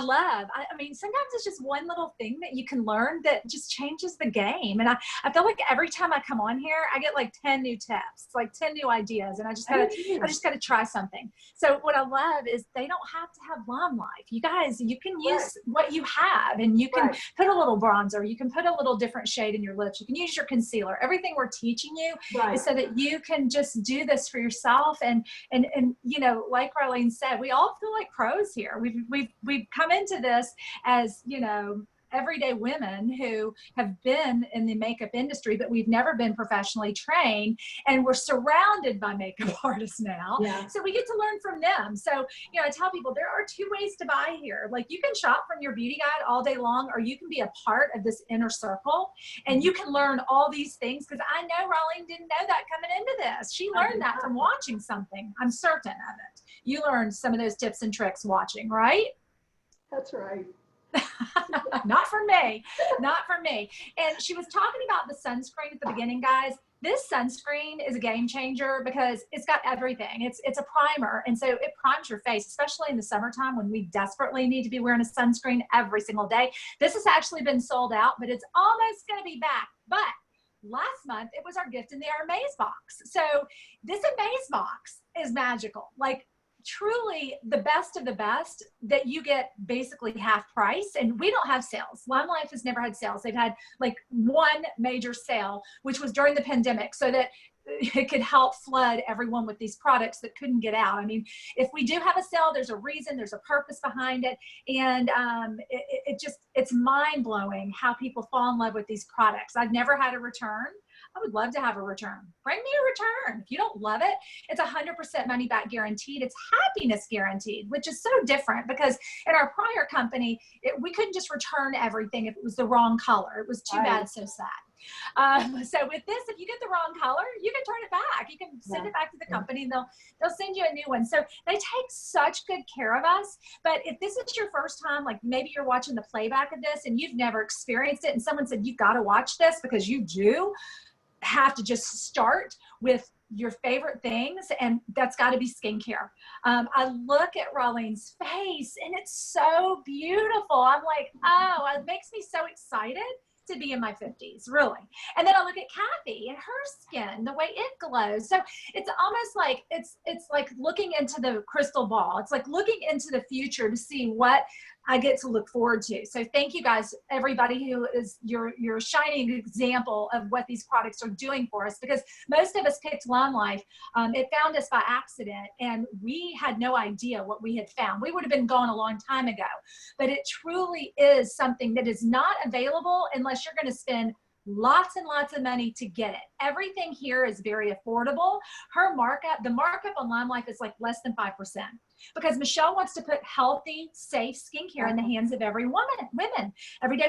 mean, sometimes it's just one little thing that you can learn that just changes the game. And I feel like every time I come on here, I get like 10 new tips, like 10 new ideas. And I just gotta try something. So what I love is they don't have to have LimeLife. You guys, you can use what you have, and you can put a little bronzer, you can put a little different shade in your lips, you can use your concealer. Everything we're teaching you is so that you can just do this for yourself. And you know, like Rahlene said, we all feel like pros here. We've come into this as, you know, everyday women who have been in the makeup industry, but we've never been professionally trained, and we're surrounded by makeup artists now. So we get to learn from them. So, you know, I tell people there are two ways to buy here. Like, you can shop from your beauty guide all day long, or you can be a part of this inner circle and you can learn all these things. Because I know Rahlene didn't know that coming into this. She learned that from watching something. I'm certain of it. You learned some of those tips and tricks watching, right?
That's right.
Not for me, not for me. And she was talking about the sunscreen at the beginning, guys. This sunscreen is a game changer because it's got everything. It's a primer, and so it primes your face, especially in the summertime when we desperately need to be wearing a sunscreen every single day. This has actually been sold out, but it's almost going to be back. But last month, it was our gift in the Amaze box. So this Amaze box is magical. Like, truly the best of the best, that you get basically half price. And we don't have sales. LimeLife has never had sales. They've had like one major sale, which was during the pandemic, so that it could help flood everyone with these products that couldn't get out. I mean, if we do have a sale, there's a reason, there's a purpose behind it. And it's mind blowing how people fall in love with these products. I've never had a return. I would love to have a return. Bring me a return. If you don't love it, it's 100% money back guaranteed. It's happiness guaranteed, which is so different, because in our prior company, we couldn't just return everything if it was the wrong color. It was too bad, so sad. So with this, if you get the wrong color, you can turn it back. You can send it back to the company, and they'll send you a new one. So they take such good care of us. But if this is your first time, like maybe you're watching the playback of this and you've never experienced it, and someone said, you've got to watch this, because you do have to just start with your favorite things, and that's got to be skincare. I look at Rahlene's face and it's so beautiful. I'm like, oh, it makes me so excited to be in my 50s, really. And then I look at Kathy and her skin, the way it glows. So it's almost like it's like looking into the crystal ball. It's like looking into the future to see what I get to look forward to. So thank you guys, everybody who is your shining example of what these products are doing for us, because most of us picked LimeLife. It found us by accident, and we had no idea what we had found. We would have been gone a long time ago, but it truly is something that is not available unless you're going to spend lots and lots of money to get it. Everything here is very affordable. The markup on LimeLife is like less than 5%, because Michelle wants to put healthy, safe skincare in the hands of everyday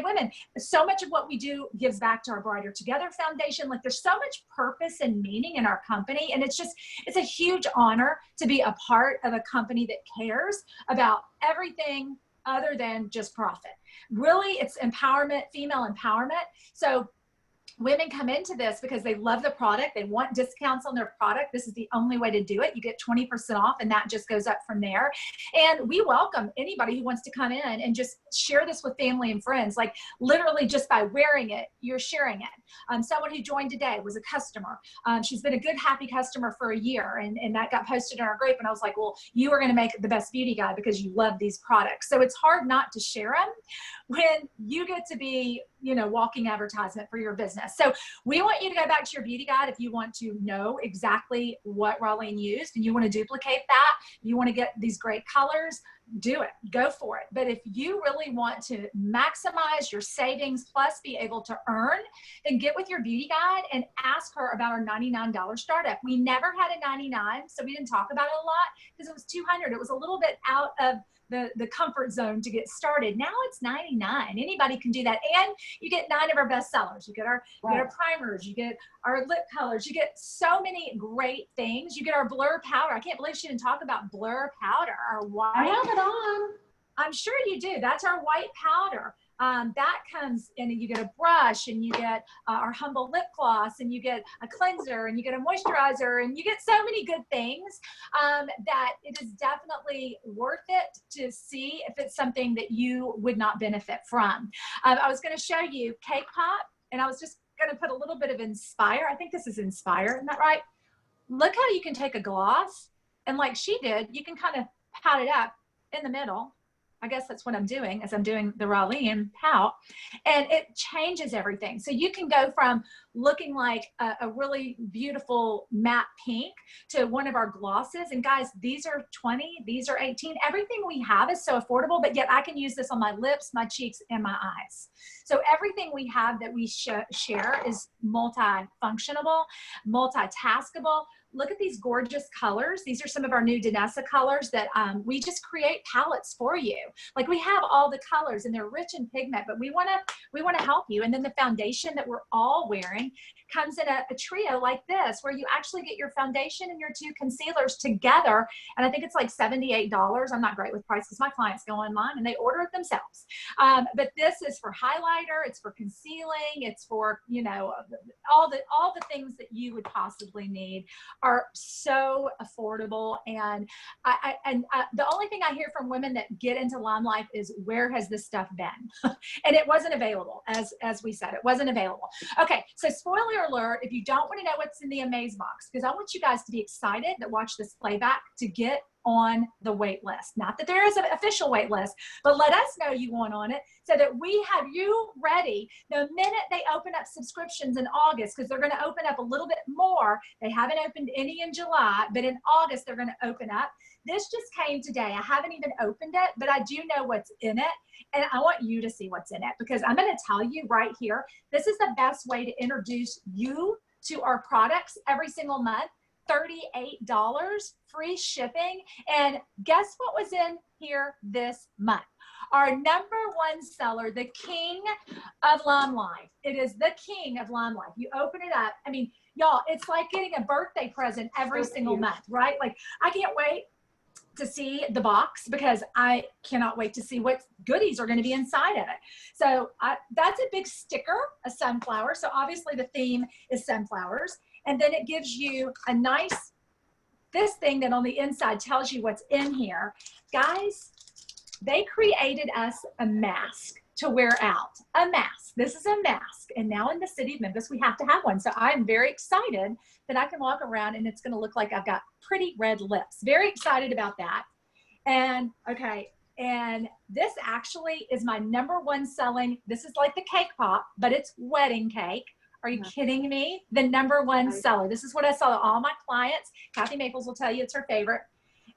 women. So much of what we do gives back to our Brighter Together Foundation. Like, there's so much purpose and meaning in our company. And it's a huge honor to be a part of a company that cares about everything other than just profit. Really, it's empowerment, female empowerment. So women come into this because they love the product. They want discounts on their product. This is the only way to do it. You get 20% off, and that just goes up from there. And we welcome anybody who wants to come in and just share this with family and friends. Like, literally just by wearing it, you're sharing it. Someone who joined today was a customer. She's been a good, happy customer for a year, and that got posted in our group. And I was like, well, you are going to make the best beauty guide because you love these products. So it's hard not to share them when you get to be, walking advertisement for your business. So we want you to go back to your beauty guide if you want to know exactly what Rahlene used and you want to duplicate that. You want to get these great colors, do it, go for it. But if you really want to maximize your savings plus be able to earn, then get with your beauty guide and ask her about our $99 startup. We never had a 99, so we didn't talk about it a lot because it was 200. It was a little bit out of the comfort zone to get started. Now it's 99. Anybody can do that. And you get 9 of our best sellers. You get our primers, you get our lip colors, you get so many great things. You get our blur powder. I can't believe she didn't talk about blur powder, our white.
I have it on.
I'm sure you do. That's our white powder. that comes in, and you get a brush, and you get our humble lip gloss, and you get a cleanser, and you get a moisturizer, and you get so many good things that it is definitely worth it to see if it's something that you would not benefit from. I was going to show you Cake Pop, and I was just going to put a little bit of Inspire. I think this is Inspire, isn't that right? Look how you can take a gloss, and like she did, you can kind of pat it up in the middle. I guess that's what I'm doing, as I'm doing the Rahlene pout, and it changes everything. So you can go from looking like a really beautiful matte pink to one of our glosses. And guys, these are 20, these are 18. Everything we have is so affordable, but yet I can use this on my lips, my cheeks, and my eyes. So everything we have that we share is multi-functionable, multitaskable. Look at these gorgeous colors. These are some of our new Danessa colors that we just create palettes for you. Like, we have all the colors and they're rich in pigment, but we wanna help you. And then the foundation that we're all wearing comes in a trio like this, where you actually get your foundation and your 2 concealers together. And I think it's like $78. I'm not great with price because my clients go online and they order it themselves. But this is for highlighter, it's for concealing, it's for, you know, all the things that you would possibly need are so affordable. And the only thing I hear from women that get into LimeLife is, where has this stuff been? And it wasn't available, as we said, it wasn't available. Okay, so spoiler alert, if you don't want to know what's in the Amaze box, because I want you guys to be excited that watch this playback to get on the wait list. Not that there is an official wait list, but let us know you want on it so that we have you ready the minute they open up subscriptions in August, because they're going to open up a little bit more. They haven't opened any in July, but in August they're going to open up. This just came today. I haven't even opened it, but I do know what's in it. And I want you to see what's in it, because I'm going to tell you right here, this is the best way to introduce you to our products every single month. $38, free shipping. And guess what was in here this month? Our #1 seller, the king of LimeLife. It is the king of LimeLife. You open it up. I mean, y'all, it's like getting a birthday present every single month, right? Like, I can't wait to see the box, because I cannot wait to see what goodies are going to be inside of it. So that's a big sticker, a sunflower. So obviously the theme is sunflowers. And then it gives you a nice, this thing that on the inside tells you what's in here. Guys, they created us a mask to wear out. A mask. This is a mask. And now in the city of Memphis, we have to have one. So I'm very excited that I can walk around and it's going to look like I've got pretty red lips. Very excited about that. And okay, and this actually is my #1 selling. This is like the Cake Pop, but it's wedding cake. Are you kidding me? The #1 seller. This is what I saw all my clients. Kathy Maples will tell you it's her favorite.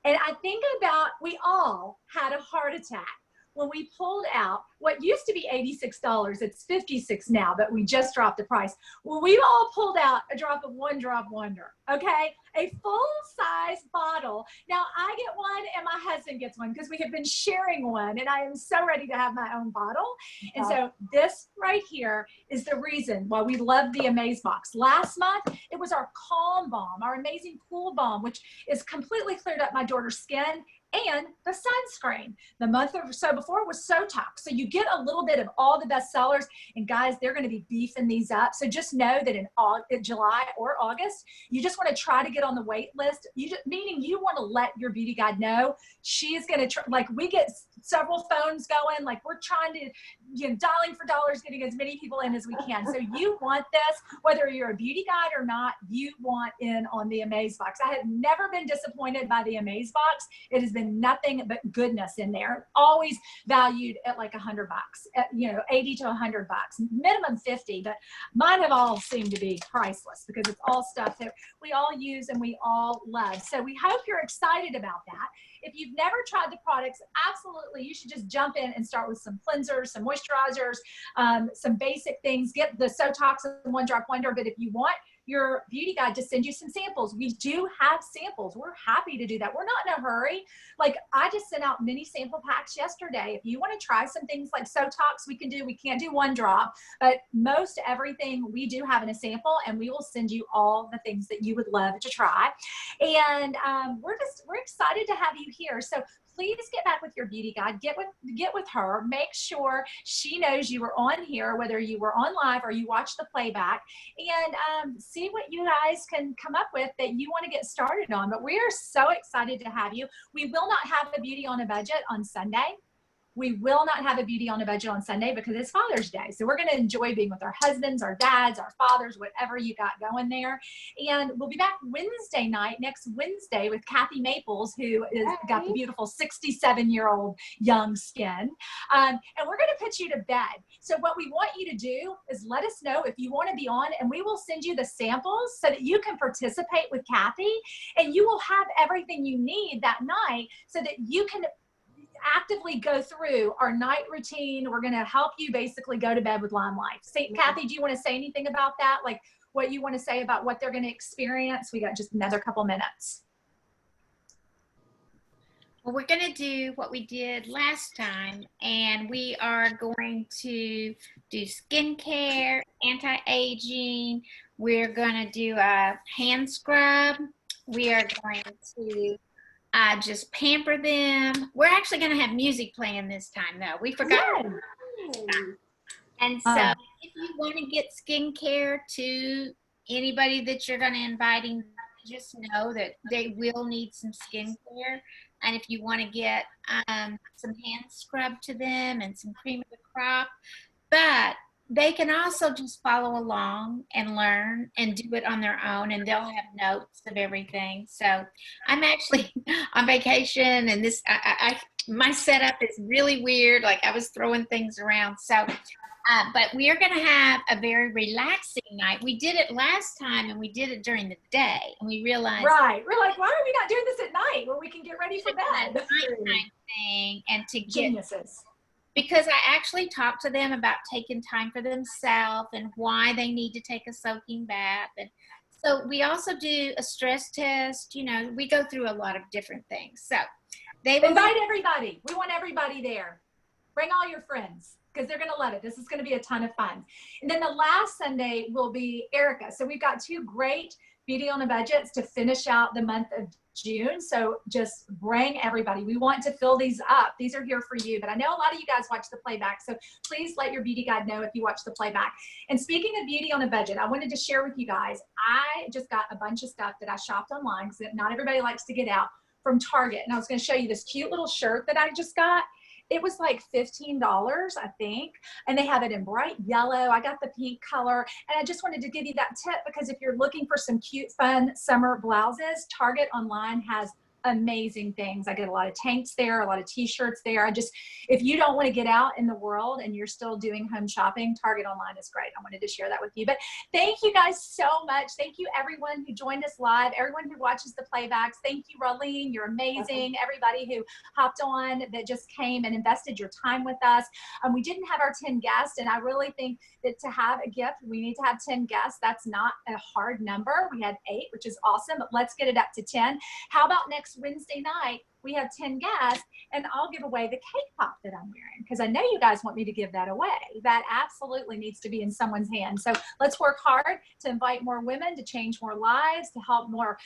And I think about, we all had a heart attack when we pulled out what used to be $86. It's $56 now, but we just dropped the price. Well, we've all pulled out a drop of One Drop Wonder, okay? A full-size bottle. Now, I get one and my husband gets one because we have been sharing one, and I am so ready to have my own bottle. And so this right here is the reason why we love the Amaze box. Last month, it was our Calm Balm, our amazing Cool Balm, which is completely cleared up my daughter's skin, and the sunscreen. The month or so before was Sotox. So you get a little bit of all the best sellers. And guys, they're going to be beefing these up. So just know that in July or August, you just want to try to get on the wait list. Meaning you want to let your beauty guide know she's going to like, we get several phones going. Like, we're trying to, you know, dialing for dollars, getting as many people in as we can. So you want this, whether you're a beauty guide or not, you want in on the Amaze box. I have never been disappointed by the Amaze box. It has been nothing but goodness in there. Always valued at like $100, you know, 80 to $100, minimum 50, but mine have all seemed to be priceless because it's all stuff that we all use and we all love. So we hope you're excited about that. If you've never tried the products, absolutely, you should just jump in and start with some cleansers, some moisturizers, some basic things. Get the Sotox and One Drop Wonder, but if you want your beauty guide to send you some samples, we do have samples. We're happy to do that. We're not in a hurry. Like, I just sent out mini sample packs yesterday. If you want to try some things like Sotox, we can do. We can't do One Drop, but most everything we do have in a sample, and we will send you all the things that you would love to try. And we're excited to have you here. So please get back with your beauty guide. Get with her. Make sure she knows you were on here, whether you were on live or you watched the playback, and see what you guys can come up with that you want to get started on. But we are so excited to have you. We will not have a beauty on a budget on Sunday. We will not have a beauty on a budget on Sunday because it's Father's Day. So we're going to enjoy being with our husbands, our dads, our fathers, whatever you got going there. And we'll be back Wednesday night, next Wednesday, with Kathy Maples, who is got the beautiful 67-year-old young skin. And we're going to put you to bed. So what we want you to do is let us know if you want to be on, and we will send you the samples so that you can participate with Kathy, and you will have everything you need that night so that you can actively go through our night routine. We're going to help you basically go to bed with LimeLife. Kathy, do you want to say anything about that? Like what you want to say about what they're going to experience? We got just another couple minutes.
Well, we're going to do what we did last time, and we are going to do skincare, anti-aging. We're going to do a hand scrub. We are going to just pamper them. We're actually going to have music playing this time, though. We forgot. And so if you want to get skincare to anybody that you're going to inviting, just know that they will need some skincare. And if you want to get some hand scrub to them and some cream of the crop, but they can also just follow along and learn and do it on their own, and they'll have notes of everything. So I'm actually on vacation, and this my setup is really weird. Like I was throwing things around. So, but we are going to have a very relaxing night. We did it last time, and we did it during the day, and we realized
we're like, why are we not doing this at night where we can get ready for bed?
Nighttime thing, and to get
Geniuses.
Because I actually talked to them about taking time for themselves and why they need to take a soaking bath. And so we also do a stress test. You know, we go through a lot of different things. So they will
invite everybody. We want everybody there. Bring all your friends because they're going to love it. This is going to be a ton of fun. And then the last Sunday will be Erica. So we've got two great beauty on a budgets to finish out the month of June. So just bring everybody. We want to fill these up. These are here for you, but I know a lot of you guys watch the playback. So please let your beauty guide know if you watch the playback. And speaking of beauty on a budget, I wanted to share with you guys, I just got a bunch of stuff that I shopped online because not everybody likes to get out, from Target. And I was going to show you this cute little shirt that I just got. It was like $15, I think. And they have it in bright yellow. I got the pink color. And I just wanted to give you that tip because if you're looking for some cute, fun summer blouses, Target online has amazing things. I get a lot of tanks there, a lot of t-shirts there. If you don't want to get out in the world and you're still doing home shopping, Target online is great. I wanted to share that with you. But thank you guys so much. Thank you everyone who joined us live, everyone who watches the playbacks. Thank you, Rahlene. You're amazing. Everybody who hopped on that just came and invested your time with us. We didn't have our 10 guests, and I really think that to have a gift, we need to have 10 guests. That's not a hard number. We had 8, which is awesome, but let's get it up to 10. How about next Wednesday night, we have 10 guests, and I'll give away the cake pop that I'm wearing because I know you guys want me to give that away. That absolutely needs to be in someone's hand. So let's work hard to invite more women, to change more lives, to help more,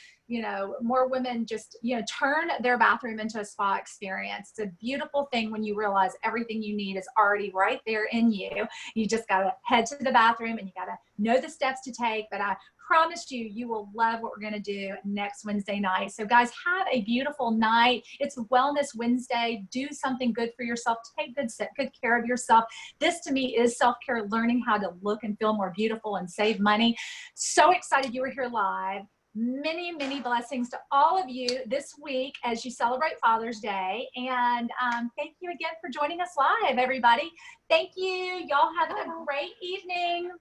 more women just, turn their bathroom into a spa experience. It's a beautiful thing when you realize everything you need is already right there in you. You just got to head to the bathroom and you got to know the steps to take. But I promise you, you will love what we're going to do next Wednesday night. So guys, have a beautiful night. It's Wellness Wednesday. Do something good for yourself. Take good care of yourself. This to me is self-care, learning how to look and feel more beautiful and save money. So excited you were here live. Many, many blessings to all of you this week as you celebrate Father's Day. And thank you again for joining us live, everybody. Thank you. Y'all have a great evening.